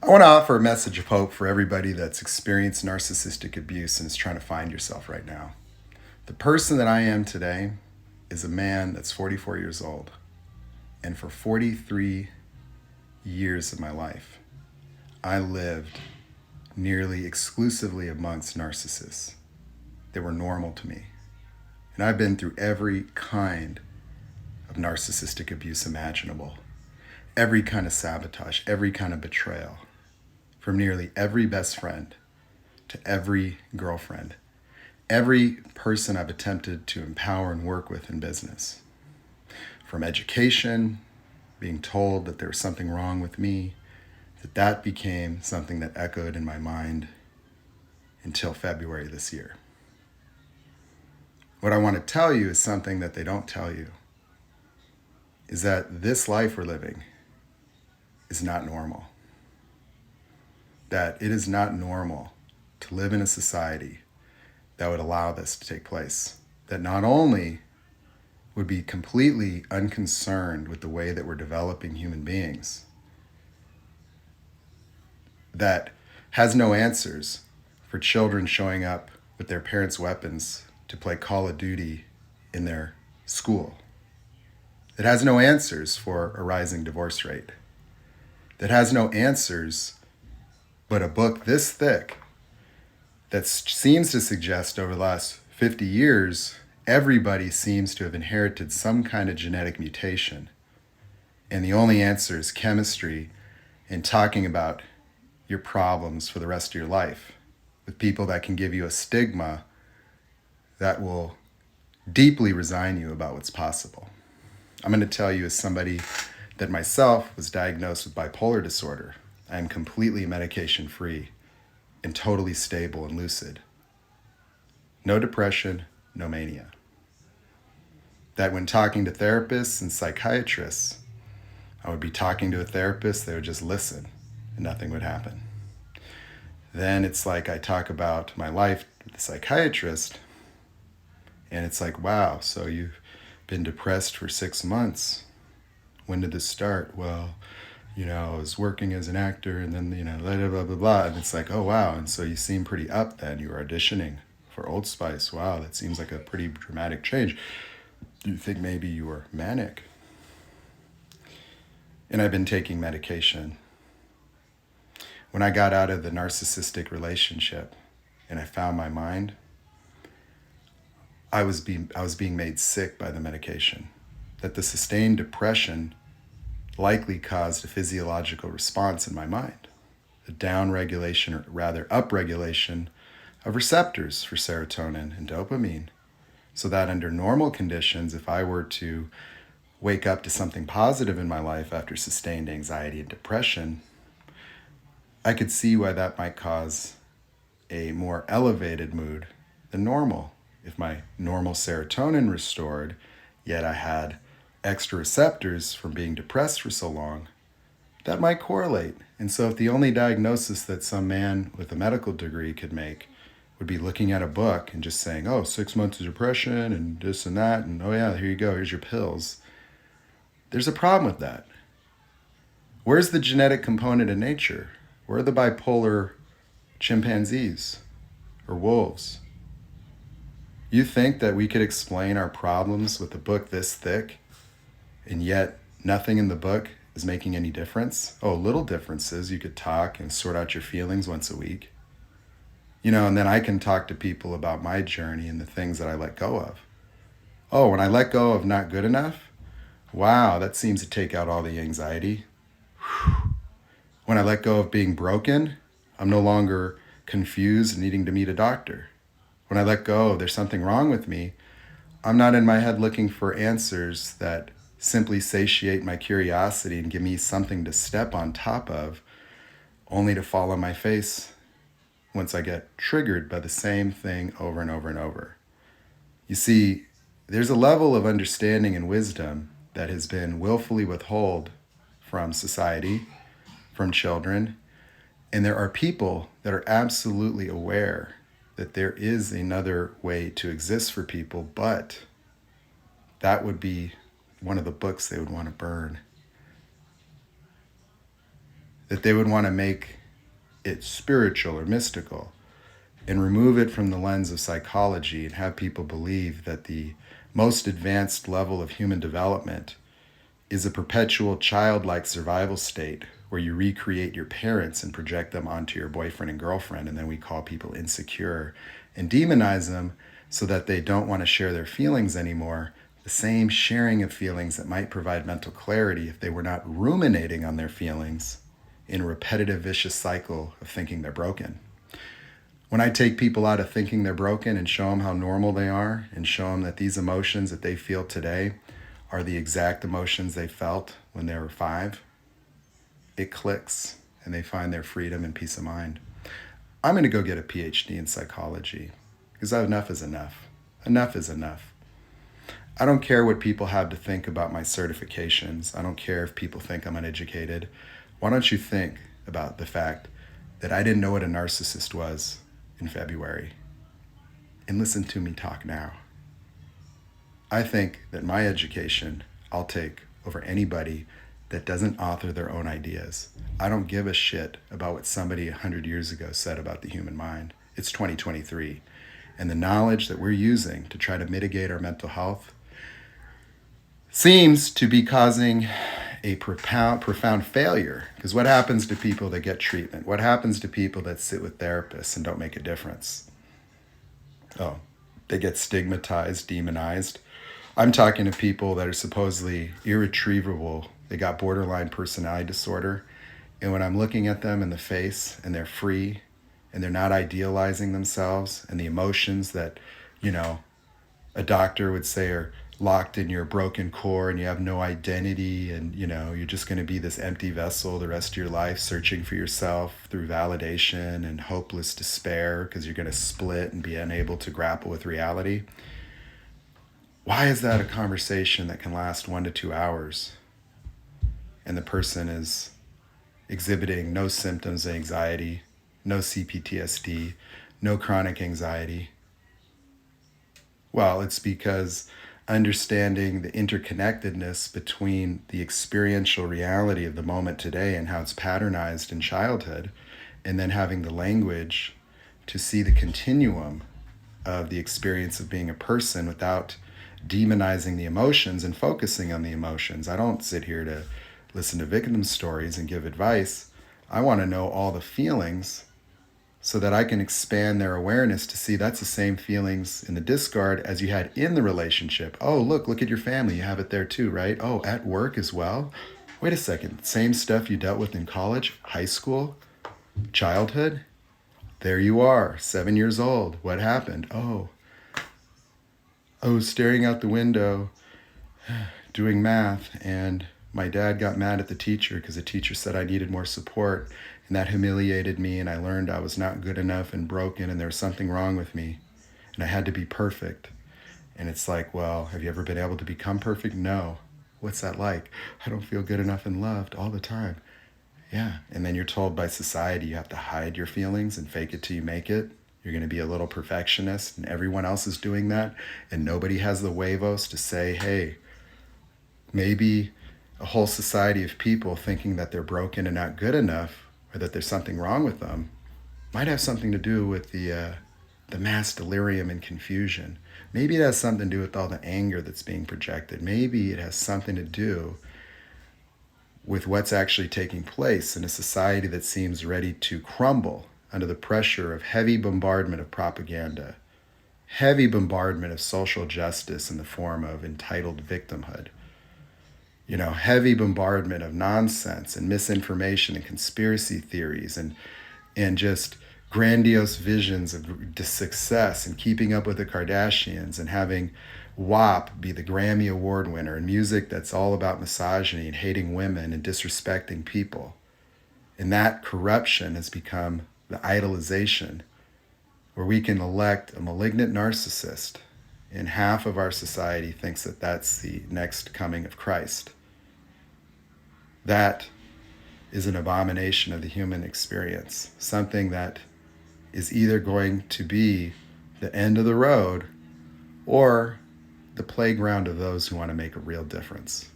I want to offer a message of hope for everybody that's experienced narcissistic abuse and is trying to find yourself right now. The person that I am today is a man that's 44 years old. And for 43 years of my life, I lived nearly exclusively amongst narcissists that were normal to me. And I've been through every kind of narcissistic abuse imaginable, every kind of sabotage, every kind of betrayal, from nearly every best friend to every girlfriend, every person I've attempted to empower and work with in business. From education, being told that there was something wrong with me, that became something that echoed in my mind until February this year. What I want to tell you is something that they don't tell you, is that this life we're living is not normal. That it is not normal to live in a society that would allow this to take place. That not only would be completely unconcerned with the way that we're developing human beings, that has no answers for children showing up with their parents' weapons to play Call of Duty in their school. That has no answers for a rising divorce rate. That has no answers but a book this thick that seems to suggest over the last 50 years, everybody seems to have inherited some kind of genetic mutation. And the only answer is chemistry and talking about your problems for the rest of your life with people that can give you a stigma that will deeply resign you about what's possible. I'm going to tell you, as somebody that myself was diagnosed with bipolar disorder, I am completely medication free and totally stable and lucid. No depression, no mania. That when talking to therapists and psychiatrists, I would be talking to a therapist, they would just listen and nothing would happen. Then it's like I talk about my life with the psychiatrist and it's like, wow, so you've been depressed for 6 months. When did this start? Well, I was working as an actor and then, blah, blah, blah, blah. And it's like, oh, wow. And so you seem pretty up then. You were auditioning for Old Spice. Wow, that seems like a pretty dramatic change. Do you think maybe you were manic? And I've been taking medication. When I got out of the narcissistic relationship and I found my mind, I was being made sick by the medication. That the sustained depression likely caused a physiological response in my mind, a down-regulation, or rather upregulation of receptors for serotonin and dopamine, so that under normal conditions, if I were to wake up to something positive in my life after sustained anxiety and depression, I could see why that might cause a more elevated mood than normal. If my normal serotonin restored, yet I had extra receptors from being depressed for so long, that might correlate. And so if the only diagnosis that some man with a medical degree could make would be looking at a book and just saying, oh, 6 months of depression and this and that, and oh yeah, here you go, here's your pills. There's a problem with that. Where's the genetic component in nature? Where are the bipolar chimpanzees or wolves? You think that we could explain our problems with a book this thick, and yet nothing in the book is making any difference? Oh, little differences. You could talk and sort out your feelings once a week. And then I can talk to people about my journey and the things that I let go of. Oh, when I let go of not good enough, wow, that seems to take out all the anxiety. Whew. When I let go of being broken, I'm no longer confused and needing to meet a doctor. When I let go of there's something wrong with me, I'm not in my head looking for answers that simply satiate my curiosity and give me something to step on top of, only to fall on my face once I get triggered by the same thing over and over and over. You see, there's a level of understanding and wisdom that has been willfully withheld from society, from children, and there are people that are absolutely aware that there is another way to exist for people, but that would be one of the books they would want to burn. that they would want to make it spiritual or mystical and remove it from the lens of psychology and have people believe that the most advanced level of human development is a perpetual childlike survival state where you recreate your parents and project them onto your boyfriend and girlfriend, and then we call people insecure and demonize them so that they don't want to share their feelings anymore. The same sharing of feelings that might provide mental clarity if they were not ruminating on their feelings in a repetitive vicious cycle of thinking they're broken. When I take people out of thinking they're broken and show them how normal they are and show them that these emotions that they feel today are the exact emotions they felt when they were 5, it clicks and they find their freedom and peace of mind. I'm going to go get a PhD in psychology because enough is enough. Enough is enough. I don't care what people have to think about my certifications. I don't care if people think I'm uneducated. Why don't you think about the fact that I didn't know what a narcissist was in February and listen to me talk now. I think that my education I'll take over anybody that doesn't author their own ideas. I don't give a shit about what somebody 100 years ago said about the human mind. It's 2023. And the knowledge that we're using to try to mitigate our mental health seems to be causing a profound failure. Because what happens to people that get treatment? What happens to people that sit with therapists and don't make a difference? Oh, they get stigmatized, demonized. I'm talking to people that are supposedly irretrievable. They got borderline personality disorder. And when I'm looking at them in the face and they're free and they're not idealizing themselves and the emotions that, a doctor would say are locked in your broken core and you have no identity and, you're just going to be this empty vessel the rest of your life searching for yourself through validation and hopeless despair because you're going to split and be unable to grapple with reality. Why is that a conversation that can last 1 to 2 hours and the person is exhibiting no symptoms of anxiety, no CPTSD, no chronic anxiety? Well, it's because understanding the interconnectedness between the experiential reality of the moment today and how it's patternized in childhood, and then having the language to see the continuum of the experience of being a person without demonizing the emotions and focusing on the emotions. I don't sit here to listen to victim stories and give advice. I want to know all the feelings so that I can expand their awareness to see that's the same feelings in the discard as you had in the relationship. Oh, look at your family. You have it there too, right? Oh, at work as well? Wait a second. Same stuff you dealt with in college, high school, childhood? There you are, 7 years old. What happened? Oh, I was staring out the window doing math, and my dad got mad at the teacher because the teacher said I needed more support, and that humiliated me, and I learned I was not good enough and broken, and there was something wrong with me, and I had to be perfect. And it's like, well, have you ever been able to become perfect? No. What's that like? I don't feel good enough and loved all the time. Yeah, and then you're told by society you have to hide your feelings and fake it till you make it. You're going to be a little perfectionist, and everyone else is doing that, and nobody has the huevos to say, hey, maybe a whole society of people thinking that they're broken and not good enough, or that there's something wrong with them, might have something to do with the mass delirium and confusion. Maybe it has something to do with all the anger that's being projected. Maybe it has something to do with what's actually taking place in a society that seems ready to crumble under the pressure of heavy bombardment of propaganda, heavy bombardment of social justice in the form of entitled victimhood, heavy bombardment of nonsense and misinformation and conspiracy theories and just grandiose visions of success and keeping up with the Kardashians and having WAP be the Grammy Award winner and music that's all about misogyny and hating women and disrespecting people. And that corruption has become the idolization where we can elect a malignant narcissist, and half of our society thinks that that's the next coming of Christ. That is an abomination of the human experience, something that is either going to be the end of the road or the playground of those who want to make a real difference.